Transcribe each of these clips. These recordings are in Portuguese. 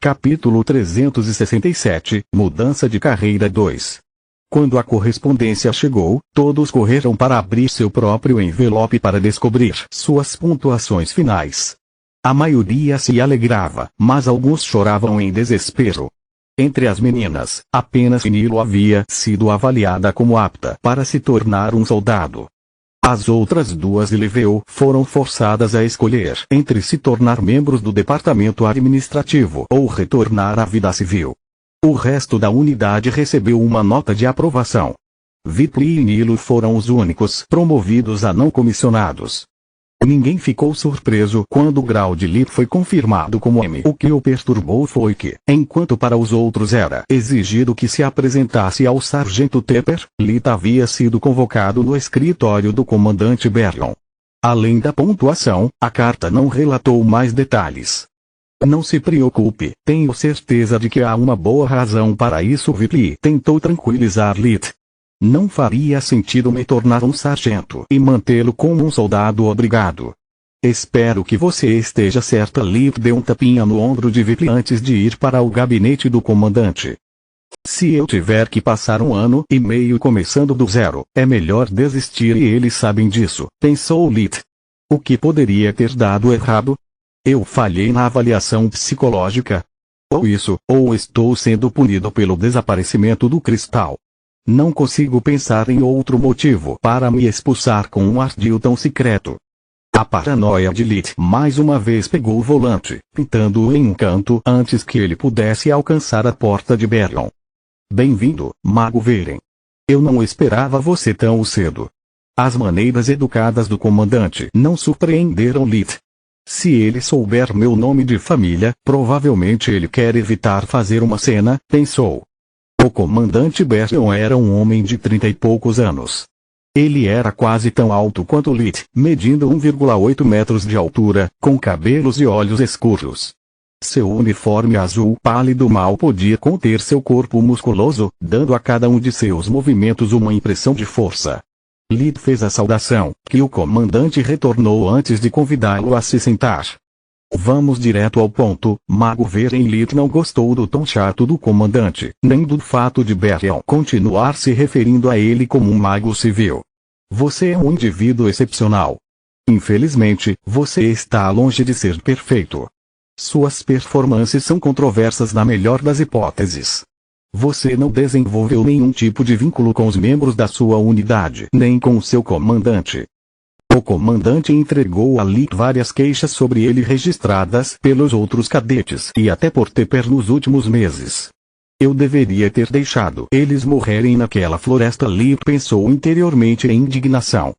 Capítulo 367, Mudança de carreira 2. Quando a correspondência chegou, todos correram para abrir seu próprio envelope para descobrir suas pontuações finais. A maioria se alegrava, mas alguns choravam em desespero. Entre as meninas, apenas Nilo havia sido avaliada como apta para se tornar um soldado. As outras duas Liveu foram forçadas a escolher entre se tornar membros do departamento administrativo ou retornar à vida civil. O resto da unidade recebeu uma nota de aprovação. Vitli e Nilo foram os únicos promovidos a não comissionados. Ninguém ficou surpreso quando o grau de Lit foi confirmado como M. O que o perturbou foi que, enquanto para os outros era exigido que se apresentasse ao sargento Tepper, Lit havia sido convocado no escritório do comandante Berrion. Além da pontuação, a carta não relatou mais detalhes. Não se preocupe, tenho certeza de que há uma boa razão para isso. Vitli tentou tranquilizar Lit. Não faria sentido me tornar um sargento e mantê-lo como um soldado obrigado. Espero que você esteja certa. Lit deu um tapinha no ombro de Vitli antes de ir para o gabinete do comandante. Se eu tiver que passar 1 ano e meio começando do zero, é melhor desistir e eles sabem disso, pensou Lit. O que poderia ter dado errado? Eu falhei na avaliação psicológica? Ou isso, ou estou sendo punido pelo desaparecimento do cristal. Não consigo pensar em outro motivo para me expulsar com um ardil tão secreto. A paranoia de Lit mais uma vez pegou o volante, pintando-o em um canto antes que ele pudesse alcançar a porta de Berrion. Bem-vindo, Mago Veren. Eu não esperava você tão cedo. As maneiras educadas do comandante não surpreenderam Lit. Se ele souber meu nome de família, provavelmente ele quer evitar fazer uma cena, pensou. O comandante Berrion era um homem de 30 e poucos anos. Ele era quase tão alto quanto Lit, medindo 1,8 metros de altura, com cabelos e olhos escuros. Seu uniforme azul pálido mal podia conter seu corpo musculoso, dando a cada um de seus movimentos uma impressão de força. Lit fez a saudação, que o comandante retornou antes de convidá-lo a se sentar. Vamos direto ao ponto, Mago Veren. Lit não gostou do tom chato do comandante, nem do fato de Berrion continuar se referindo a ele como um mago civil. Você é um indivíduo excepcional. Infelizmente, você está longe de ser perfeito. Suas performances são controversas na melhor das hipóteses. Você não desenvolveu nenhum tipo de vínculo com os membros da sua unidade, nem com o seu comandante. O comandante entregou a Lit várias queixas sobre ele registradas pelos outros cadetes e até por Tepper nos últimos meses. Eu deveria ter deixado eles morrerem naquela floresta. Lit pensou interiormente em indignação.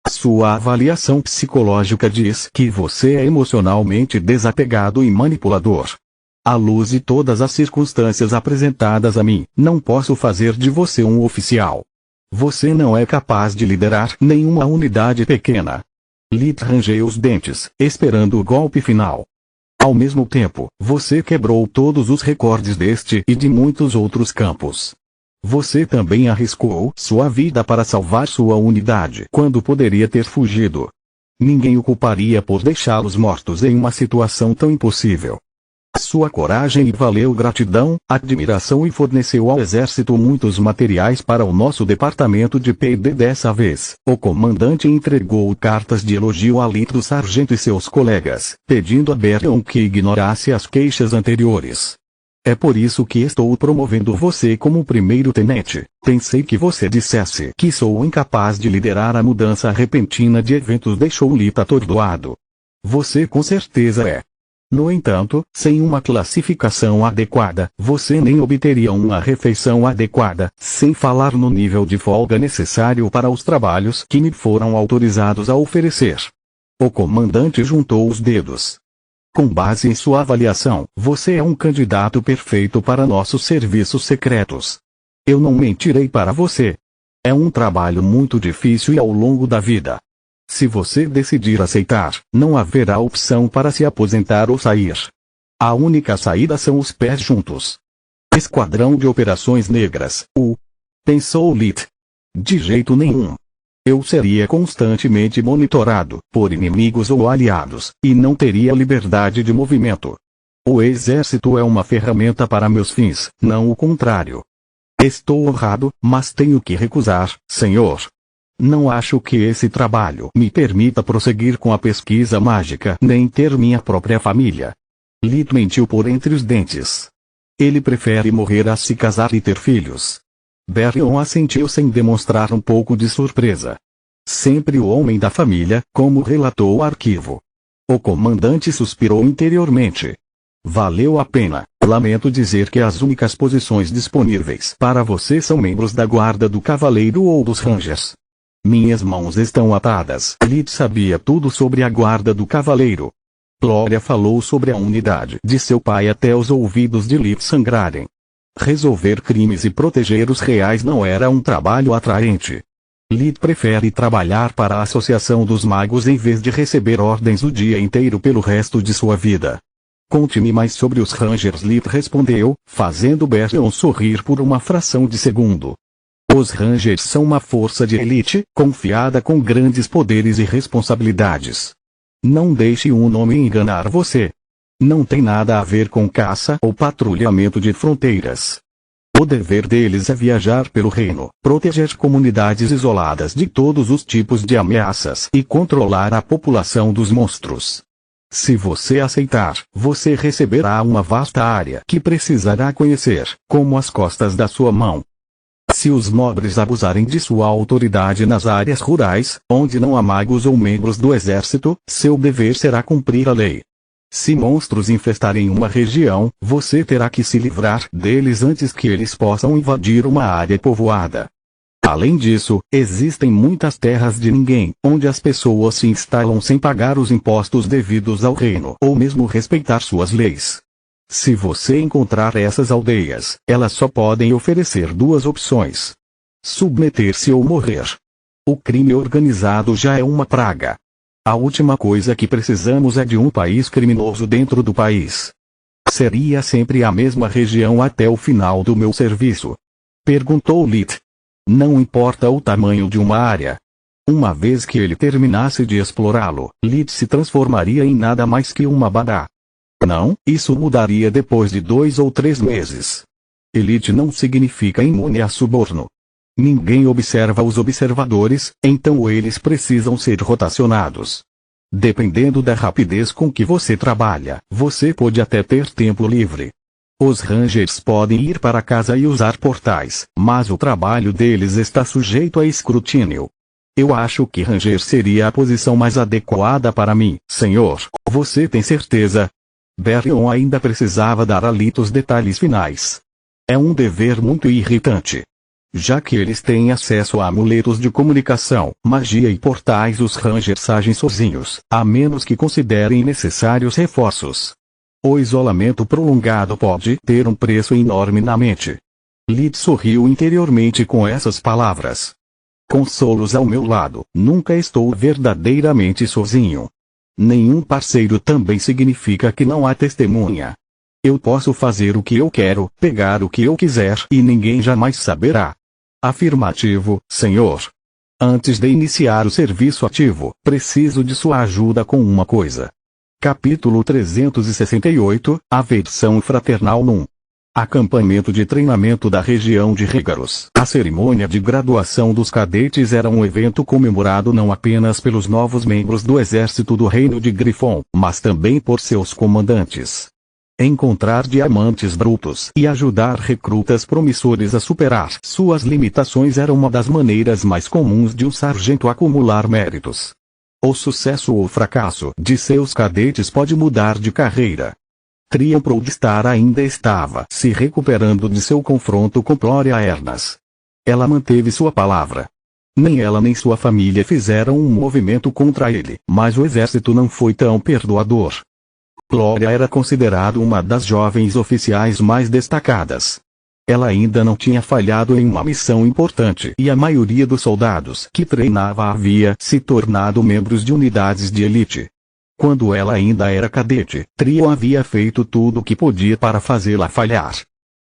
Sua avaliação psicológica diz que você é emocionalmente desapegado e manipulador. À luz de todas as circunstâncias apresentadas a mim, não posso fazer de você um oficial. Você não é capaz de liderar nenhuma unidade pequena. Lit rangeu os dentes, esperando o golpe final. Ao mesmo tempo, você quebrou todos os recordes deste e de muitos outros campos. Você também arriscou sua vida para salvar sua unidade quando poderia ter fugido. Ninguém o culparia por deixá-los mortos em uma situação tão impossível. Sua coragem lhe valeu gratidão, admiração e forneceu ao exército muitos materiais para o nosso departamento de P&D. Dessa vez, o comandante entregou cartas de elogio a Lit do sargento e seus colegas, pedindo a Berrion que ignorasse as queixas anteriores. É por isso que estou promovendo você como primeiro-tenente. Pensei que você dissesse que sou incapaz de liderar a mudança repentina de eventos. Deixou Lit atordoado. Você com certeza é. No entanto, sem uma classificação adequada, você nem obteria uma refeição adequada, sem falar no nível de folga necessário para os trabalhos que me foram autorizados a oferecer. O comandante juntou os dedos. Com base em sua avaliação, você é um candidato perfeito para nossos serviços secretos. Eu não mentirei para você. É um trabalho muito difícil e ao longo da vida. Se você decidir aceitar, não haverá opção para se aposentar ou sair. A única saída são os pés juntos. Esquadrão de Operações Negras, pensou Lit. De jeito nenhum. Eu seria constantemente monitorado por inimigos ou aliados, e não teria liberdade de movimento. O exército é uma ferramenta para meus fins, não o contrário. Estou honrado, mas tenho que recusar, senhor. Não acho que esse trabalho me permita prosseguir com a pesquisa mágica, nem ter minha própria família. Lid mentiu por entre os dentes. Ele prefere morrer a se casar e ter filhos. Barryon assentiu sem demonstrar um pouco de surpresa. Sempre o homem da família, como relatou o arquivo. O comandante suspirou interiormente. Valeu a pena. Lamento dizer que as únicas posições disponíveis para você são membros da guarda do cavaleiro ou dos rangers. Minhas mãos estão atadas. Lid sabia tudo sobre a guarda do cavaleiro. Gloria falou sobre a unidade de seu pai até os ouvidos de Lid sangrarem. Resolver crimes e proteger os reais não era um trabalho atraente. Lid prefere trabalhar para a Associação dos Magos em vez de receber ordens o dia inteiro pelo resto de sua vida. Conte-me mais sobre os Rangers, Lid respondeu, fazendo Barryon sorrir por uma fração de segundo. Os Rangers são uma força de elite, confiada com grandes poderes e responsabilidades. Não deixe um nome enganar você. Não tem nada a ver com caça ou patrulhamento de fronteiras. O dever deles é viajar pelo reino, proteger comunidades isoladas de todos os tipos de ameaças e controlar a população dos monstros. Se você aceitar, você receberá uma vasta área que precisará conhecer, como as costas da sua mão. Se os nobres abusarem de sua autoridade nas áreas rurais, onde não há magos ou membros do exército, seu dever será cumprir a lei. Se monstros infestarem uma região, você terá que se livrar deles antes que eles possam invadir uma área povoada. Além disso, existem muitas terras de ninguém, onde as pessoas se instalam sem pagar os impostos devidos ao reino, ou mesmo respeitar suas leis. Se você encontrar essas aldeias, elas só podem oferecer duas opções: submeter-se ou morrer. O crime organizado já é uma praga. A última coisa que precisamos é de um país criminoso dentro do país. Seria sempre a mesma região até o final do meu serviço? Perguntou Lid. Não importa o tamanho de uma área. Uma vez que ele terminasse de explorá-lo, Lid se transformaria em nada mais que uma badá. Não, isso mudaria depois de 2 ou 3 meses. Elite não significa imune a suborno. Ninguém observa os observadores, então eles precisam ser rotacionados. Dependendo da rapidez com que você trabalha, você pode até ter tempo livre. Os Rangers podem ir para casa e usar portais, mas o trabalho deles está sujeito a escrutínio. Eu acho que Ranger seria a posição mais adequada para mim, senhor. Você tem certeza? Barryon ainda precisava dar a Lid os detalhes finais. É um dever muito irritante. Já que eles têm acesso a amuletos de comunicação, magia e portais, os Rangers agem sozinhos, a menos que considerem necessários reforços. O isolamento prolongado pode ter um preço enorme na mente. Lid sorriu interiormente com essas palavras. Consolos ao meu lado, nunca estou verdadeiramente sozinho. Nenhum parceiro também significa que não há testemunha. Eu posso fazer o que eu quero, pegar o que eu quiser e ninguém jamais saberá. Afirmativo, senhor. Antes de iniciar o serviço ativo, preciso de sua ajuda com uma coisa. Capítulo 368, a versão fraternal num acampamento de treinamento da região de Regaros. A cerimônia de graduação dos cadetes era um evento comemorado não apenas pelos novos membros do exército do Reino de Grifon, mas também por seus comandantes. Encontrar diamantes brutos e ajudar recrutas promissores a superar suas limitações era uma das maneiras mais comuns de um sargento acumular méritos. O sucesso ou fracasso de seus cadetes pode mudar de carreira. Trian Proudstar ainda estava se recuperando de seu confronto com Gloria Ernas. Ela manteve sua palavra. Nem ela nem sua família fizeram um movimento contra ele, mas o exército não foi tão perdoador. Gloria era considerada uma das jovens oficiais mais destacadas. Ela ainda não tinha falhado em uma missão importante e a maioria dos soldados que treinava havia se tornado membros de unidades de elite. Quando ela ainda era cadete, Trian havia feito tudo o que podia para fazê-la falhar.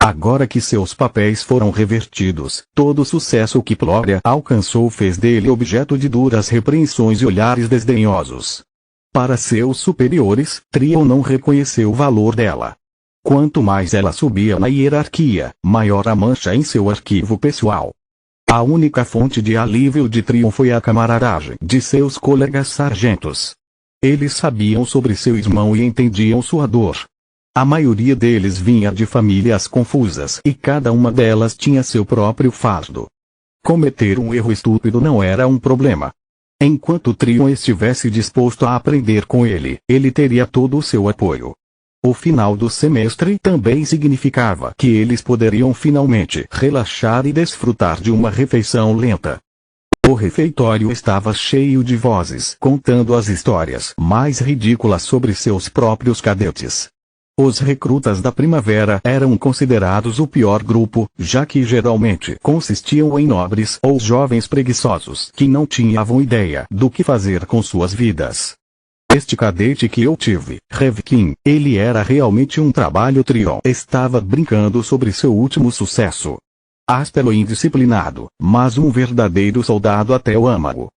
Agora que seus papéis foram revertidos, todo o sucesso que Gloria alcançou fez dele objeto de duras repreensões e olhares desdenhosos. Para seus superiores, Trion não reconheceu o valor dela. Quanto mais ela subia na hierarquia, maior a mancha em seu arquivo pessoal. A única fonte de alívio de Trion foi a camaradagem de seus colegas sargentos. Eles sabiam sobre seu irmão e entendiam sua dor. A maioria deles vinha de famílias confusas e cada uma delas tinha seu próprio fardo. Cometer um erro estúpido não era um problema. Enquanto Trion estivesse disposto a aprender com ele, ele teria todo o seu apoio. O final do semestre também significava que eles poderiam finalmente relaxar e desfrutar de uma refeição lenta. O refeitório estava cheio de vozes contando as histórias mais ridículas sobre seus próprios cadetes. Os recrutas da primavera eram considerados o pior grupo, já que geralmente consistiam em nobres ou jovens preguiçosos que não tinham ideia do que fazer com suas vidas. Este cadete que eu tive, Revkin, ele era realmente um trabalho. Trion estava brincando sobre seu último sucesso. Áspero e indisciplinado, mas um verdadeiro soldado até o âmago.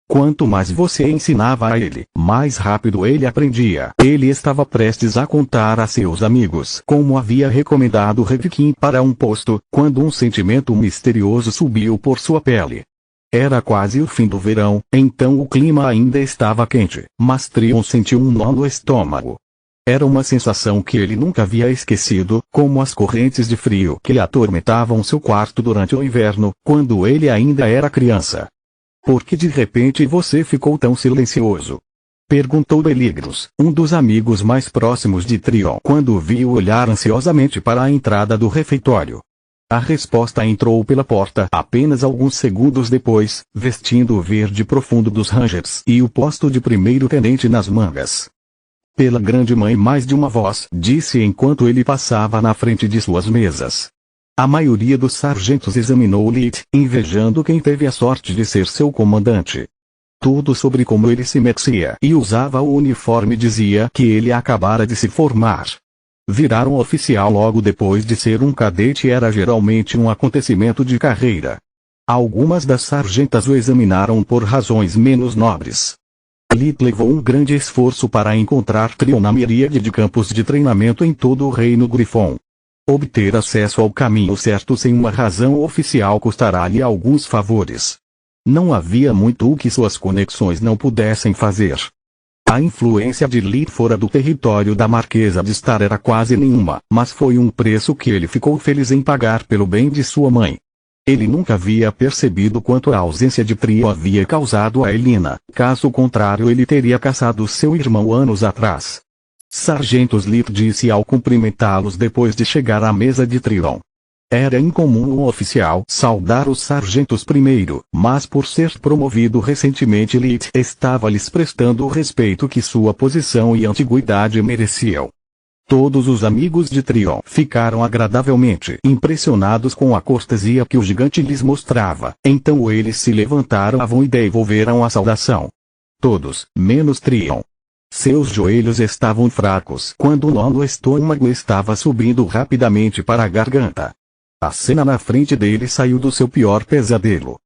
Quanto mais você ensinava a ele, mais rápido ele aprendia. Ele estava prestes a contar a seus amigos como havia recomendado Revkin para um posto, quando um sentimento misterioso subiu por sua pele. Era quase o fim do verão, então o clima ainda estava quente, mas Trion sentiu um nó no estômago. Era uma sensação que ele nunca havia esquecido, como as correntes de frio que atormentavam seu quarto durante o inverno, quando ele ainda era criança. Por que de repente você ficou tão silencioso? Perguntou Beligros, um dos amigos mais próximos de Trion, quando o viu olhar ansiosamente para a entrada do refeitório. A resposta entrou pela porta apenas alguns segundos depois, vestindo o verde profundo dos Rangers e o posto de primeiro-tenente nas mangas. Pela grande mãe, mais de uma voz disse enquanto ele passava na frente de suas mesas. A maioria dos sargentos examinou Lit, invejando quem teve a sorte de ser seu comandante. Tudo sobre como ele se metia e usava o uniforme dizia que ele acabara de se formar. Virar um oficial logo depois de ser um cadete era geralmente um acontecimento de carreira. Algumas das sargentas o examinaram por razões menos nobres. Lit levou um grande esforço para encontrar Trion na miríade de campos de treinamento em todo o reino Griffon. Obter acesso ao caminho certo sem uma razão oficial custará-lhe alguns favores. Não havia muito o que suas conexões não pudessem fazer. A influência de Lit fora do território da Marquesa de Star era quase nenhuma, mas foi um preço que ele ficou feliz em pagar pelo bem de sua mãe. Ele nunca havia percebido quanto a ausência de Trion havia causado a Elina, caso contrário ele teria caçado seu irmão anos atrás. Sargentos, Lit disse ao cumprimentá-los depois de chegar à mesa de Trion. Era incomum um oficial saudar os sargentos primeiro, mas por ser promovido recentemente Lit estava lhes prestando o respeito que sua posição e antiguidade mereciam. Todos os amigos de Trion ficaram agradavelmente impressionados com a cortesia que o gigante lhes mostrava, então eles se levantaram e devolveram a saudação. Todos, menos Trion. Seus joelhos estavam fracos quando o nó no estômago estava subindo rapidamente para a garganta. A cena na frente dele saiu do seu pior pesadelo.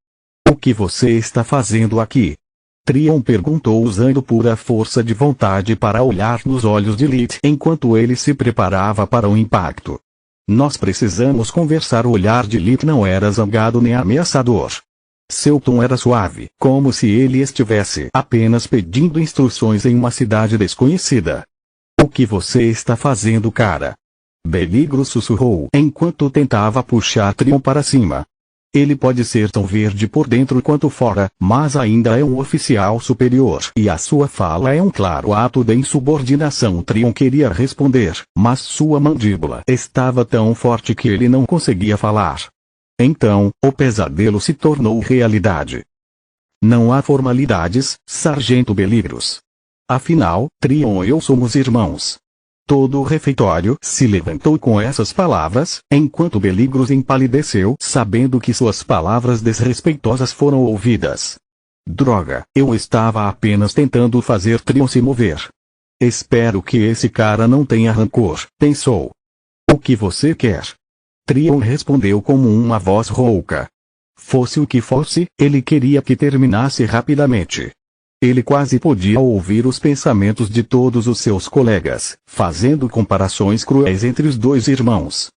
O que você está fazendo aqui? Trion perguntou usando pura força de vontade para olhar nos olhos de Lit enquanto ele se preparava para o impacto. Nós precisamos conversar. O olhar de Lit não era zangado nem ameaçador. Seu tom era suave, como se ele estivesse apenas pedindo instruções em uma cidade desconhecida. O que você está fazendo, cara? Beligro sussurrou enquanto tentava puxar Trion para cima. Ele pode ser tão verde por dentro quanto fora, mas ainda é um oficial superior e a sua fala é um claro ato de insubordinação. Trion queria responder, mas sua mandíbula estava tão forte que ele não conseguia falar. Então, o pesadelo se tornou realidade. Não há formalidades, Sargento Beligros. Afinal, Trion e eu somos irmãos. Todo o refeitório se levantou com essas palavras, enquanto Beligros empalideceu, sabendo que suas palavras desrespeitosas foram ouvidas. Droga, eu estava apenas tentando fazer Trion se mover. Espero que esse cara não tenha rancor, pensou. O que você quer? Trion respondeu como uma voz rouca. Fosse o que fosse, ele queria que terminasse rapidamente. Ele quase podia ouvir os pensamentos de todos os seus colegas, fazendo comparações cruéis entre os dois irmãos.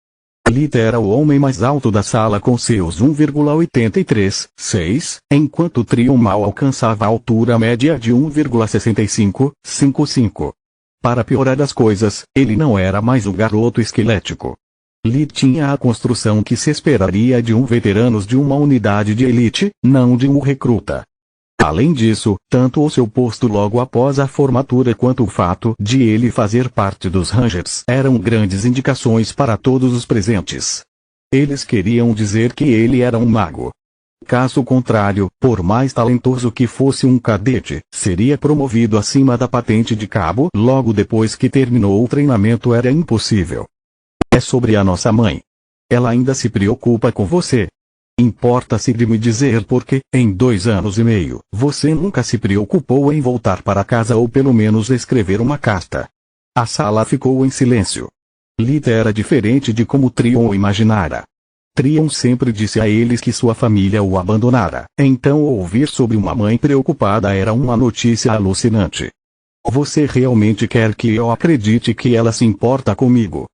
Lit era o homem mais alto da sala com seus 1,83, enquanto Trion mal alcançava a altura média de 1,65. Para piorar as coisas, ele não era mais um garoto esquelético. Lit tinha a construção que se esperaria de um veterano de uma unidade de elite, não de um recruta. Além disso, tanto o seu posto logo após a formatura quanto o fato de ele fazer parte dos Rangers eram grandes indicações para todos os presentes. Eles queriam dizer que ele era um mago. Caso contrário, por mais talentoso que fosse um cadete, seria promovido acima da patente de cabo logo depois que terminou o treinamento. Era impossível. É sobre a nossa mãe. Ela ainda se preocupa com você. Importa-se de me dizer porque, em 2 anos e meio, você nunca se preocupou em voltar para casa ou pelo menos escrever uma carta. A sala ficou em silêncio. Lit era diferente de como Trion o imaginara. Trion sempre disse a eles que sua família o abandonara, então ouvir sobre uma mãe preocupada era uma notícia alucinante. Você realmente quer que eu acredite que ela se importa comigo?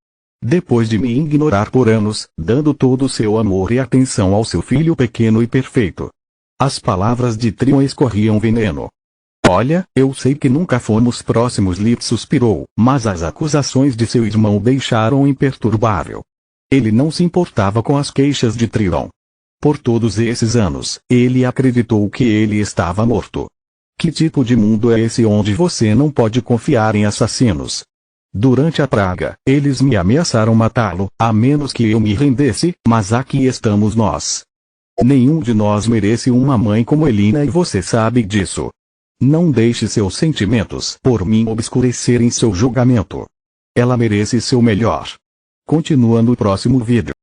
Depois de me ignorar por anos, dando todo o seu amor e atenção ao seu filho pequeno e perfeito. As palavras de Trion escorriam veneno. Olha, eu sei que nunca fomos próximos, Lit suspirou, mas as acusações de seu irmão o deixaram imperturbável. Ele não se importava com as queixas de Trion. Por todos esses anos, ele acreditou que ele estava morto. Que tipo de mundo é esse onde você não pode confiar em assassinos? Durante a praga, eles me ameaçaram matá-lo, a menos que eu me rendesse, mas aqui estamos nós. Nenhum de nós merece uma mãe como Elina e você sabe disso. Não deixe seus sentimentos por mim obscurecerem seu julgamento. Ela merece seu melhor. Continua no próximo vídeo.